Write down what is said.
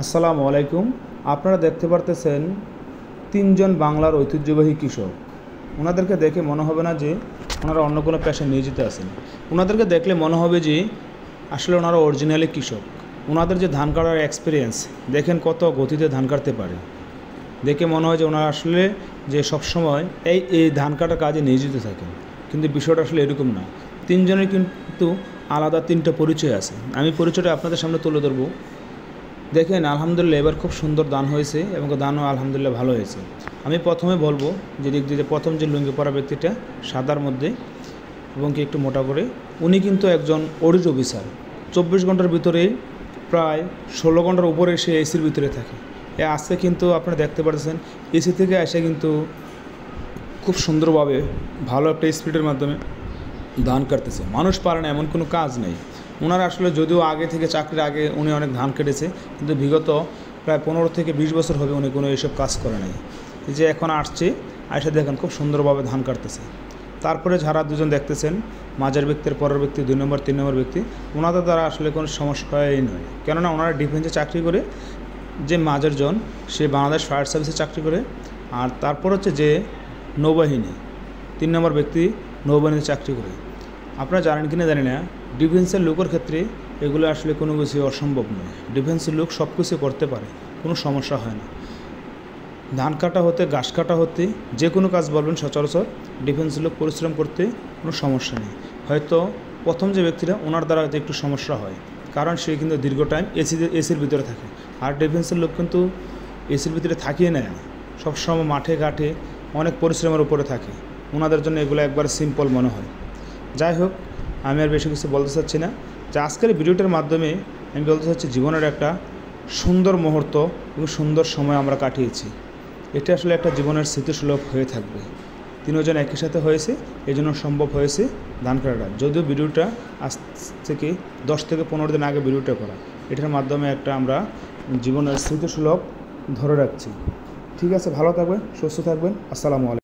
আসসালামু আলাইকুম। আপনারা দেখতে পারতেছেন তিনজন বাংলার ঐতিহ্যবাহী কৃষক। ওনাদেরকে দেখে মনে হবে না যে ওনারা অন্য কোনো পেশায় নিয়োজিত আছেন। ওনাদেরকে দেখলে মনে হবে যে আসলে ওনারা অরিজিনালি কৃষক। ওনাদের যে ধান কাটার এক্সপিরিয়েন্স দেখেন, কত গতিতে ধান কাটতে পারে। দেখে মনে হয় যে ওনারা আসলে যে সবসময় এই ধান কাটার কাজে নিয়োজিত থাকেন। কিন্তু বিষয়টা আসলে এরকম না। তিনজনের কিন্তু আলাদা তিনটা পরিচয় আছে। আমি পরিচয়টা আপনাদের সামনে তুলে ধরবো। দেখেন, আলহামদুলিল্লাহ এবার খুব সুন্দর দান হয়েছে এবং দানও আলহামদুলিল্লাহ ভালো হয়েছে। আমি প্রথমে বলবো যে দিক দিয়ে প্রথম যে লুঙ্গি পরা ব্যক্তিটা সাদার মধ্যে এবং কি একটু মোটা করে, উনি কিন্তু একজন অডিট অফিসার। 24 ঘন্টার ভিতরে প্রায় 16 ঘন্টার উপরে সে এসির ভিতরে থাকে। আজকে কিন্তু আপনারা দেখতে পাচ্ছেন এসি থেকে এসে কিন্তু খুব সুন্দরভাবে ভালো একটা স্পিডের মাধ্যমে ধান কাটতেছে। মানুষ পারে না এমন কোনো কাজ নেই। ওনারা আসলে যদিও আগে থেকে চাকরির আগে উনি অনেক ধান কেটেছে, কিন্তু বিগত প্রায় 15 থেকে 20 বছর হবে উনি কোনো এইসব কাজ করে নাই। এই যে এখন আসছে, আইসা দেখেন খুব সুন্দরভাবে ধান কাটতেছে। তারপরে যারা দুজন দেখতেছেন, মাঝের ব্যক্তির পরের ব্যক্তি, 2 নম্বর 3 নম্বর ব্যক্তি, ওনাদের দ্বারা আসলে কোনো সমস্যাই নয়। কেননা ওনারা ডিফেন্সে চাকরি করে। যে মাঝের জন সে বাংলাদেশ ফায়ার সার্ভিসে চাকরি করে। আর তারপর হচ্ছে যে নৌবাহিনী, 3 নম্বর ব্যক্তি নৌবাহিনীতে চাকরি করে। আপনারা জানেন কিনা জানি না, ডিফেন্সের লোকের ক্ষেত্রে এগুলো আসলে কোনো কিছু অসম্ভব নয়। ডিফেন্সের লোক সব কিছু করতে পারে, কোনো সমস্যা হয় না। ধান কাটা হতে, ঘাস কাটা হতে, যে কোনো কাজ বলবেন সচরাচর ডিফেন্সের লোক পরিশ্রম করতে কোনো সমস্যা নেই। হয়তো প্রথম যে ব্যক্তিরা ওনার দ্বারা হয়তো একটু সমস্যা হয়, কারণ সে কিন্তু দীর্ঘ টাইম এসির ভিতরে থাকে। আর ডিফেন্সের লোক কিন্তু এসির ভিতরে থাকিয়ে নেয় না, সবসময় মাঠে ঘাটে অনেক পরিশ্রমের উপরে থাকে। ওনাদের জন্য এগুলো একবার সিম্পল মনে হয়। যাই হোক, আমি আর বেশি কিছু বলতে চাচ্ছি না। যে আজকের ভিডিওটার মাধ্যমে আমি বলতে চাচ্ছি জীবনের একটা সুন্দর মুহূর্ত এবং সুন্দর সময় আমরা কাটিয়েছি। এটা আসলে একটা জীবনের স্মৃতিসুলভ হয়ে থাকবে। তিনজন একই সাথে হয়েছে, এই জন্য সম্ভব হয়েছে ধান কাটাটা। যদিও ভিডিওটা আজ থেকে 10 থেকে 15 দিন আগে ভিডিওটা করা, এটার মাধ্যমে একটা আমরা জীবনের স্মৃতিসুলভ ধরে রাখছি। ঠিক আছে, ভালো থাকবেন, সুস্থ থাকবেন। আসসালামু আলাইকুম।